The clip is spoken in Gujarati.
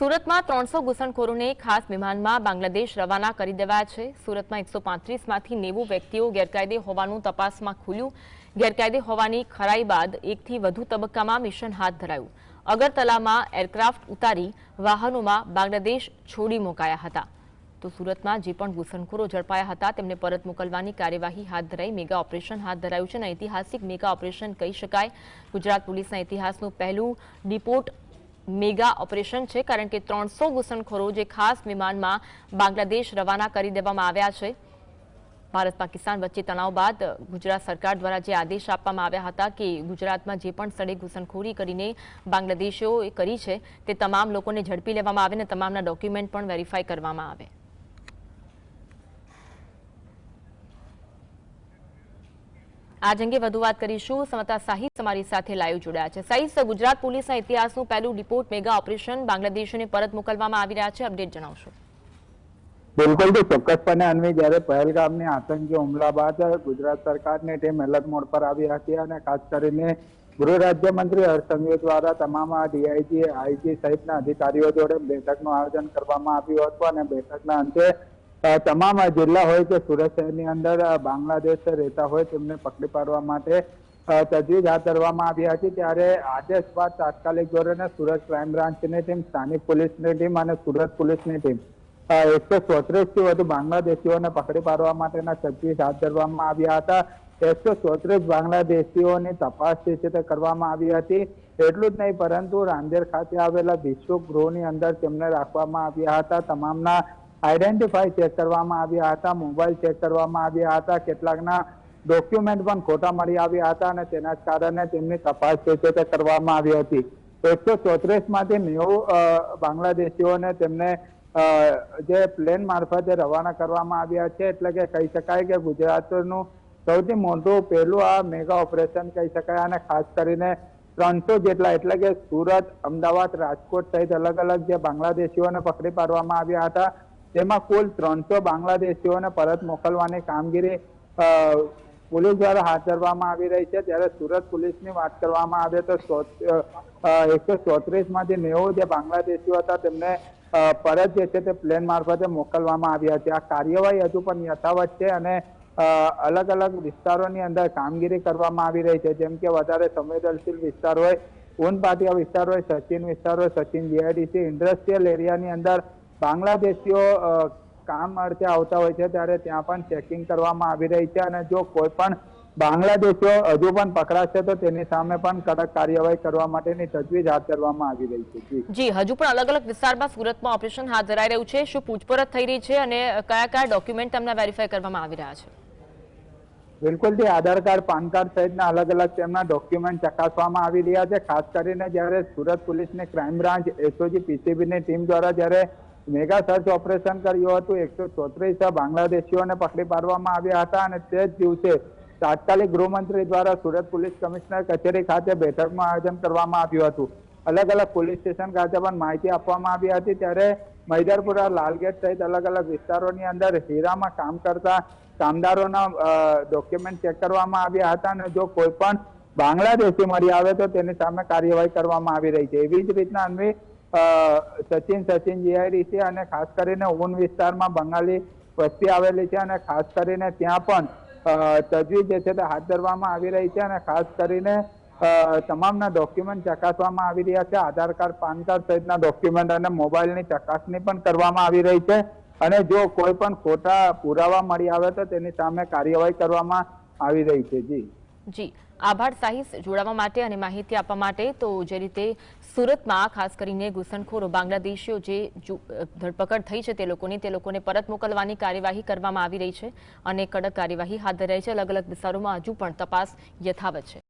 सूरत में 300 घुसणखोरों ने खास विमान में बांग्लादेश रवाना कर देवाया है। सूरत में 135 में 90 व्यक्तिओ गैरकायदे होवानुं तपास में खुल्युं। गैरकायदे होवानी खराई बाद 1 થી વધુ तबक्का में मिशन हाथ धरायुं। अगरतला में एरक्राफ्ट उतारी वाहनों में बांग्लादेश छोड़ी मुकाया हता। तो सूरत में जे पण घुसणखोरो झड़पाया हता तेमने परत मोकलवानी कार्यवाही हाथ धराई मेगा ऑपरेशन हाथ धरायुं छे। ऐतिहासिक मेगा ऑपरेशन कही शकाय। गुजरात पुलिसना इतिहासनुं पहलुं डिपोट मेगा ऑपरेशन है, कारण के 300 घुसणखोरो जे खास विमान में बांग्लादेश रवाना कर देवामां आव्या छे। भारत पाकिस्तान वच्चे तणाव बाद गुजरात सरकार द्वारा जे आदेश आपवामां आव्या हता कि गुजरात में जे पण स्थळे घुसणखोरी करीने बांग्लादेशीओए करी छे ते तमाम लोकोने झड़पी लेवामां आवे ने तमामना डॉक्यूमेंट पण वेरीफाई करवामां आवे। आज अंगे વધુ વાત કરીશું। સમતા સાહિસ અમારી સાથે લાઈવ જોડાયા છે। સાહિસ, ગુજરાત પોલીસના ઇતિહાસનું પહેલું ડિપોર્ટ મેગા ઓપરેશન બાંગ્લાદેશીઓને પરત મોકલવામાં આવી રહ્યા છે, અપડેટ જણાવશો। बिल्कुल तो ચોક્કસપણે અન્વી, જ્યારે પહેલગામની આતંકી હુમલા બાદ ગુજરાત સરકારની ટીમ એલર્ટ મોડ પર આવી હતી અને ખાસ કરીને ગૃહ રાજ્યમંત્રી હર્ષ સંઘવી દ્વારા તમામ ડીઆઈજી, આઈજી સહિતના અધિકારીઓ જોડે બેઠકનું આયોજન કરવામાં આવ્યું હતું અને બેઠકના અંતે તમામ જિલ્લા હોય કે સુરત શહેરની અંદર બાંગ્લાદેશ રહેતા હોય તેમને પકડી પાડવા માટે તજવીજ હાથ ધરવામાં આવી હતી। ત્યારે આદેશ બાદ તાત્કાલિક ધોરણે સુરત ક્રાઇમ બ્રાન્ચની ટીમ, સ્થાનિક પોલીસની ટીમ અને સુરત પોલીસની ટીમ 134 થી વધુ બાંગ્લાદેશીઓને પકડી પાડવા માટેના તજવીજ હાથ ધરવામાં આવ્યા હતા। 134 બાંગ્લાદેશીઓની તપાસ જે છે તે કરવામાં આવી હતી। એટલું જ નહીં, પરંતુ રાંદેર ખાતે આવેલા વિશ્વ ગૃહની અંદર તેમને રાખવામાં આવ્યા હતા। તમામના આઈડેન્ટિફાઈ ચેક કરવામાં આવ્યા હતા, મોબાઈલ ચેક કરવામાં આવ્યા હતા, કેટલાકના ડોક્યુમેન્ટ પણ ખોટા મળી આવ્યા હતા અને તેના જ કારણે તેમની તપાસ જે છે તે કરવામાં આવી હતી। 134 માંથી 90 બાંગ્લાદેશીઓને તેમને જે પ્લેન મારફતે રવાના કરવામાં આવ્યા છે। એટલે કે કહી શકાય કે ગુજરાતનું સૌથી મોટું પહેલું આ મેગા ઓપરેશન કહી શકાય અને ખાસ કરીને 300 જેટલા એટલે કે સુરત, અમદાવાદ, રાજકોટ સહિત અલગ અલગ જે બાંગ્લાદેશીઓને પકડી પાડવામાં આવ્યા હતા તેમાં કુલ 300 બાંગ્લાદેશીઓને પરત મોકલવાની કામગીરી પોલીસ દ્વારા હાથ ધરવામાં આવી રહી છે। ત્યારે સુરત પોલીસની વાત કરવામાં આવે તો 134 માંથી 90 જે બાંગ્લાદેશીઓ હતા તેમને પરત જે છે તે પ્લેન મારફતે મોકલવામાં આવ્યા છે। આ કાર્યવાહી હજુ પણ યથાવત છે અને અલગ અલગ વિસ્તારોની અંદર કામગીરી કરવામાં આવી રહી છે, જેમ કે વધારે સંવેદનશીલ વિસ્તાર હોય, ઊન પાટિયા વિસ્તાર હોય, સચિન વિસ્તાર હોય, સચિન જીઆઈડીસી ઇન્ડસ્ટ્રીયલ એરિયાની અંદર બાંગ્લાદેશીઓ કામ અર્થે આવતા હોય છે, ત્યારે ત્યાં પણ ચેકિંગ કરવામાં આવી રહી છે અને જો કોઈ પણ બાંગ્લાદેશીઓ હજુ પણ પકડાશે તો તેની સામે પણ કડક કાર્યવાહી કરવા માટેની તજવીજ હાથ ધરવામાં આવી રહી છે। જી, હજુ પણ અલગ અલગ વિસ્તારમાં સુરતમાં ઓપરેશન હાથ ધરાઈ રહ્યું છે। શું પૂછપરછ થઈ રહી છે અને કયા કયા ડોક્યુમેન્ટ તમને વેરીફાઈ કરવામાં આવી રહ્યા છે? બિલકુલ થી આધાર કાર્ડ, પાન કાર્ડ સહિતના અલગ અલગ તેમના ડોક્યુમેન્ટ ચકાસવામાં આવી રહ્યા છે। ખાસ કરીને જ્યારે સુરત પોલીસની ક્રાઇમ બ્રાન્ચ, એસઓજી, પીસીબીની ટીમ દ્વારા જ્યારે મેગા સર્ચ ઓપરેશન કર્યું હતું, 134 બાંગ્લાદેશીઓને પકડી પાડવામાં આવ્યા હતા અને તે જ દિવસે તાત્કાલિક ગૃહમંત્રી દ્વારા સુરત પોલીસ કમિશનર કચેરી ખાતે બેઠકનું આયોજન કરવામાં આવ્યું હતું। અલગ અલગ પોલીસ સ્ટેશન ખાતે પણ માહિતી આપવામાં આવી હતી। ત્યારે મૈદરપુરા, લાલગેટ સહિત અલગ અલગ વિસ્તારોની અંદર હીરામાં કામ કરતા કામદારોના ડોક્યુમેન્ટ ચેક કરવામાં આવ્યા હતા અને જો કોઈ પણ બાંગ્લાદેશી મળી આવે તો તેની સામે કાર્યવાહી કરવામાં આવી રહી છે। એવી જ રીતના અન્વી સચિન જીઆઈડીસી અને ખાસ કરીને ઊન વિસ્તારમાં બંગાળી વસ્તી આવેલી છે અને ખાસ કરીને ત્યાં પણ તજવીજ જે છે તે હાથ ધરવામાં આવી રહી છે અને ખાસ કરીને તમામના ડોક્યુમેન્ટ ચકાસવામાં આવી રહ્યા છે। આધાર કાર્ડ, પાન કાર્ડ સહિતના ડોક્યુમેન્ટ અને મોબાઈલની ચકાસણી પણ કરવામાં આવી રહી છે અને જો કોઈ પણ ખોટા પુરાવા મળી આવે તો તેની સામે કાર્યવાહી કરવામાં આવી રહી છે। જી, આભાર સાહિસ જોડાવા માટે અને માહિતી આપવા માટે। તો જે રીતે સુરતમાં ખાસ કરીને ઘુસણખોરો બાંગ્લાદેશીઓ જે ધરપકડ થઈ છે તે લોકોને પરત મોકલવાની કાર્યવાહી કરવામાં આવી રહી છે અને કડક કાર્યવાહી હાથ ધરાઈ છે। અલગ અલગ વિસ્તારોમાં હજુ પણ તપાસ યથાવત છે।